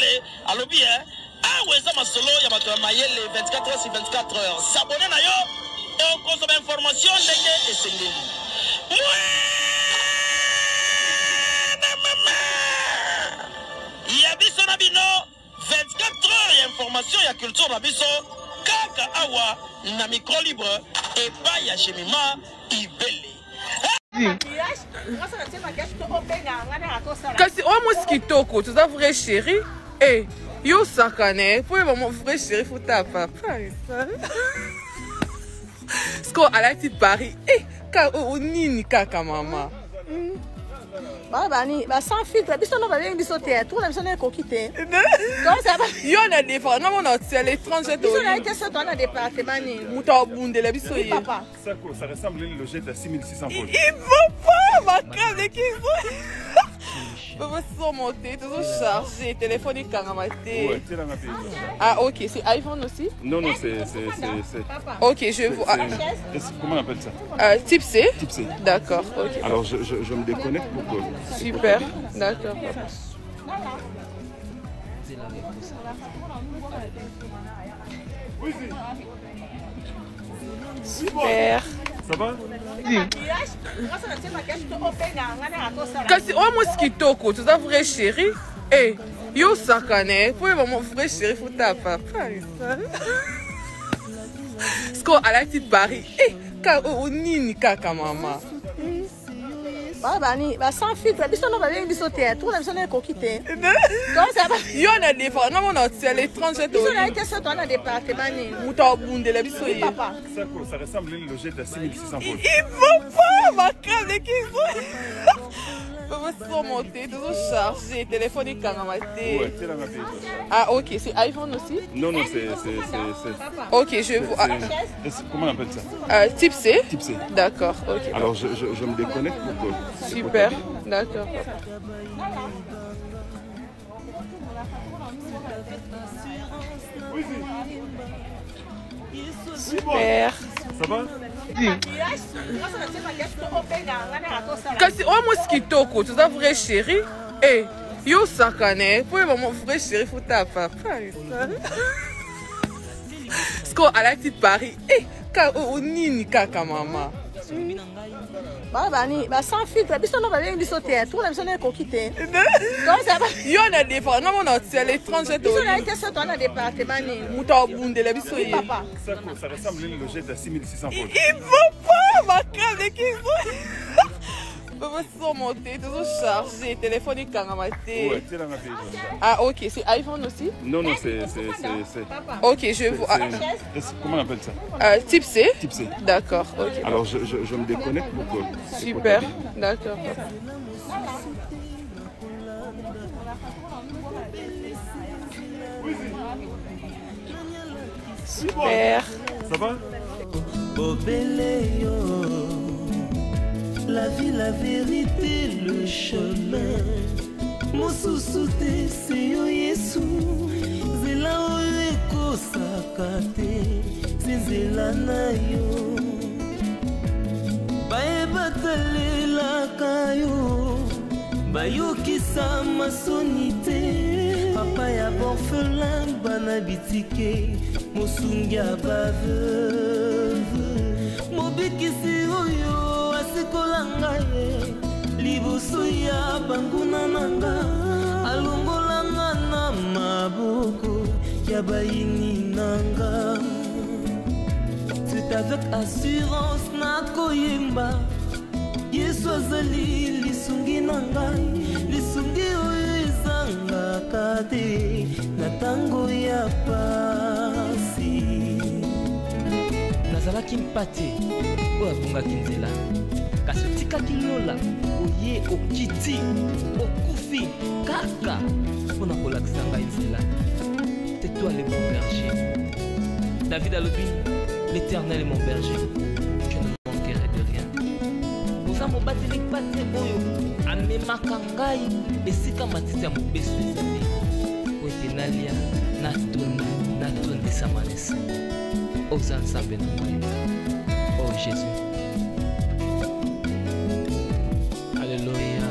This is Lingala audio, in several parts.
Mayele alobi aweza masolo ya bato ya Mayele 24 heures sur 24 heures. S'abonner na yo et consommer information ndenge esengeli. Ya biso na bino 24 heures ya information ya culture na biso kaka awa na micro libre et pas ya Jemima Ibele. Kasi almost kitoko, tu as vrai chéri. Eh, yo sakane, pour mon vrai chéri, faut ta papa. Sko à la petite Paris. Eh, ka o nini kaka mama. Bani, ba sans filtre, biso no ba bien biso te, tout la biso na kokite. Comment ça va? Yo na défend, non mon hôtel à l'étranger biso na été sur ton département ni. Muta bunde la biso yi. Papa. Ça ressemble à une logette à 6600 volts. Il faut pas ma crème de qui faut se monter, toujours chargé, téléphone kangamate. Ouais, c'est dans ma pays. Ah ok, c'est iPhone aussi? Non, non, c'est... Ok, je vois. Comment on appelle ça? Type C? Type C. D'accord, ok. Alors, je me déconnecte pour que... Super, d'accord. Super. Ça va? Kasi almost kitoko, tu as vrai chéri. Eh, yo sakane, pour mon vrai chéri, faut ta papa. Sko à la petite Paris. Eh, ka o nini kaka mama. Bani, ba sans filtre, biso no ba bien biso te, tout la biso na kokite. Comment ça va? Yo na défend, non mon hôtel à l'étranger. Biso na été sur ton département ni. Muta bunde la biso yi. Papa. Ça ressemble à une logette à 6600 volts. Il faut pas ma crème de qui faut se monter, toujours chargé, téléphone kangamate. Ouais, c'est dans ma pays. Ah ok, c'est iPhone aussi? Non, non, c'est... Ok, je vois. Comment on appelle ça? Type C? Type C. D'accord, ok. Alors, je me déconnecte pour que... Super, d'accord. Super. Ça va? Kasi almost kitoko, tu as vrai chéri. Eh, yo sakane, pour mon vrai chéri, faut ta papa. Sko à la petite Paris. Eh, ka o nini kaka mama. Bani, ba sans filtre, biso no ba bien biso te, tout la biso na kokite. Comment ça va? Yo na défend, non mon hôtel à l'étranger. Biso na été sur ton département ni. Muta bunde la biso yi. Papa. Ça ressemble à une logette à 6600 volts. Il faut pas ma crème de qui faut se monter, toujours chargé, téléphone kangamate. Ouais, c'est dans ma pays. Ah ok, c'est iPhone aussi? Non, non, c'est... Ok, je vois. Comment on appelle ça? Type C? Type C. D'accord, ok. Alors, je me déconnecte pour que... Super, d'accord. Super. Ça va? La vie, la vérité, le chemin. Mosusu te seyo Yesu. Zela oeko sakate. Zela na yo. Bae batalela kayo. Bayokisa masonite. Papa ya borfelin bana bitike. Mosungia baveuve. Mobikisi oyo. Sekolanga ye liboso ya banguna nanga alongolanga na maboko ya bayini nanga. C'est avec assurance na koyemba Yesu azali lisungi nanga, lisungi oyo ezangaka te na tango ya pasi. Nazalaki mpate oyo abungaki nzela kasi otikaki lola oye okiti okufi kaka mpona kolakisa ngai nzela. Tais-toi les mon berger. David alobi, l'Éternel est mon berger, je ne manquerai de rien. Oza mobateli pate oyo amemaka ngai esika matiti ya mobesu ezali oyo ete nalia natondisa manesa. Oza nzambe na ngai. Oh Jésus. Alléluia.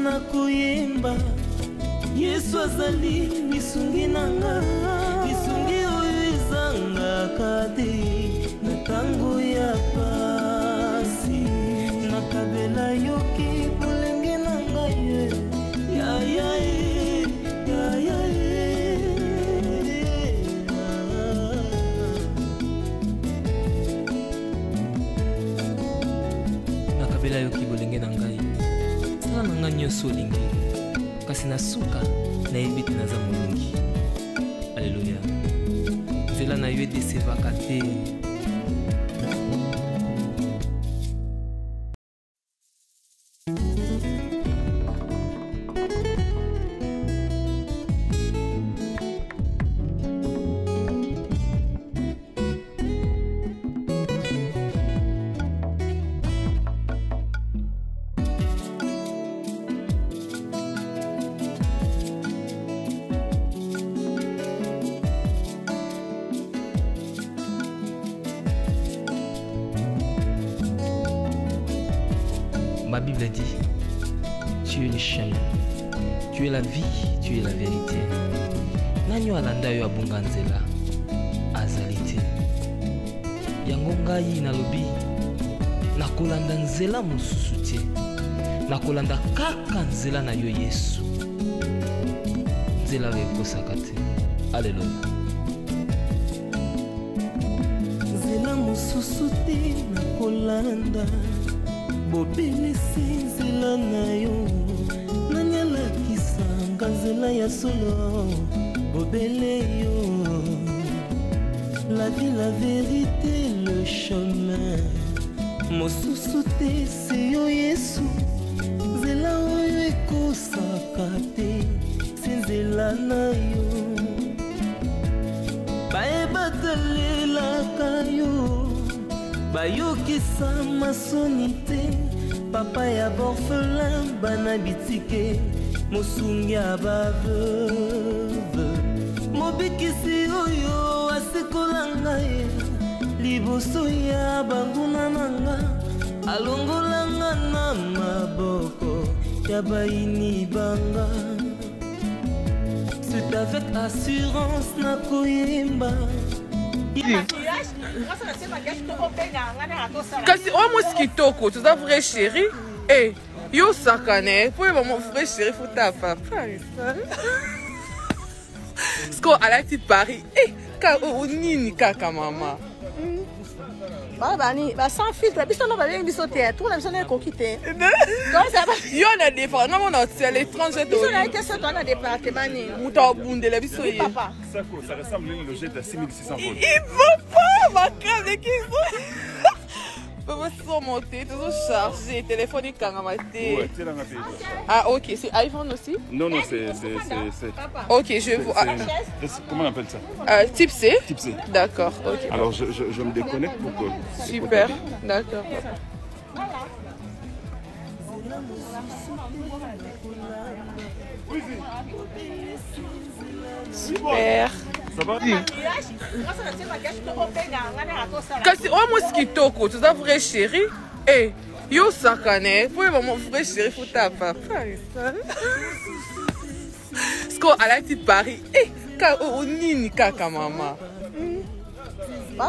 na koyemba Yesu azali lisungi nanga lisungi oyo ezangaka te na tango ya pasi nakabela yoki bolenge na ngai ya nakabela yoki bolenge na ngai sala na ngai nyonso olingi kasi na suka nayebi te naza molongi alleluya nzela na yo edesevaka te Ma Bible dit, tu es le chemin, tu es la vie, tu es la vérité. Nanyo alanda yo abunga nzela azali te. Yango ngai nalobi nakolanda nzela mosusu te. Nakolanda kaka nzela na yo Yesu. Nzela ekosaka te. Alléluia. Nzela mosusu te nakolanda bobelisi nzela na yo nani alakisanga nzela ya solo bobele yo la vie la vérité le chemin mosusu te se yo Yesu nzela oyo ekosaka te se nzela na yo bayebatalelaka yo bayokisa masoni te papa ya borphelin bana bitike mosungi ya baveuve mobikisi oyo asikola ngai liboso ya banguna na nga alongolanga na maboko ya bayini banga c'est avec assurance na koyemba kasi oyo mosi kitoko toza vrai chéri yo sakane po yeba mo vrai chéri futa papa sko alati Paris nini kaka mama bani sans filtre biso no babengi biso te tout na biso na ekoki te yo na département namona otia l'étranger biso na ete so toa na département nini moto abundela biso ye papa Ça ressemble à une logette à 6600 volts. il faut pas makande kiso papa so monter toujours charger téléphone ikangama te Ouais, c'est dans ma pays. ah ok c'est iPhone aussi Non, non, c'est... ok je vois Comment on appelle ça? type C Type C. d'accord ok Alors, je me déconnecte pour que... super d'accord super Ça va? kasi oyo mosi kitoko toza vrai chéri yo sakane po yeba mo vrai chéri futa papa sko alati Paris nini kaka mama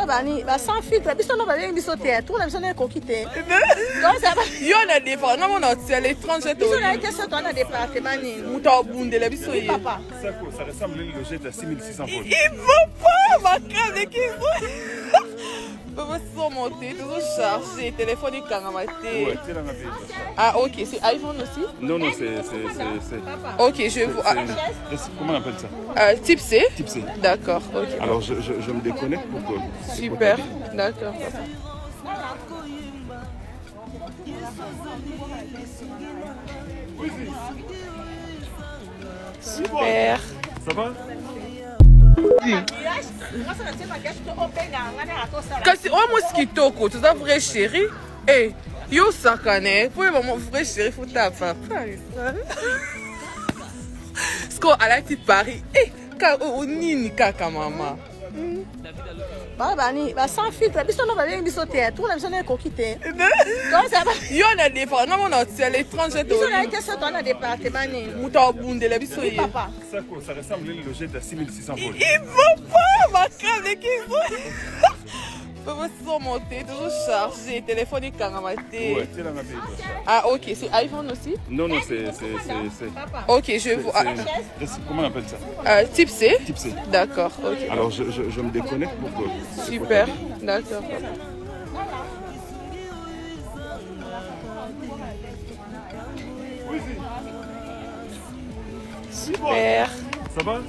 bani sans filtre biso no babengi biso te tout na biso na ekoki te yo na département namona otia l'étranger biso na ete so toa na département nini moto abundela biso ye papa Ça ressemble à une logette à 6600 volts. il faut pas makande kiso papa so monter toujours charger téléphone ikangama te Ouais, c'est dans ma pays. ah ok c'est iPhone aussi Non, non, c'est... ok je vois Comment on appelle ça? type C Type C. d'accord ok Alors, je me déconnecte pour que... super d'accord super Ça va? kasi oyo mosi kitoko toza vrai chéri yo sakane po yeba mo vrai chéri futa papa sko alati Paris nini kaka mama sans filtre biso no babengi biso te tour na biso na ekoki te yo na département nga na tia l'étranger biso na ete so toa na département nini moto abundela biso ye papa Ça ressemble à une logette à 6600 volts. il faut pas ma crème de qui Papa, sont montés, toujours chargé, téléphone kangama te. Ouais, c'est la même chose. Ah ok, c'est iPhone aussi? Non, non, c'est... Ok, je vois. Comment on appelle ça? Type C? Type C. D'accord, ok. Alors, je me déconnecte pour que... Super, d'accord. Super. Ça va?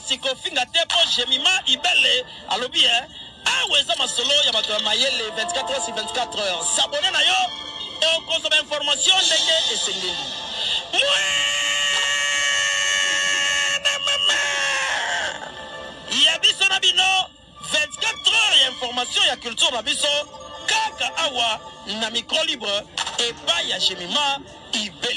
Sikofinga tepo Jemima Ibele alobi aweza masolo ya bato ya mayele 24 heures sur 24 heures s'abonner na yo et consommer information ndenge esengeli ya biso na bino 24 heures ya information ya culture na biso kaka awa na micro libre epai ya Jemima Ibele.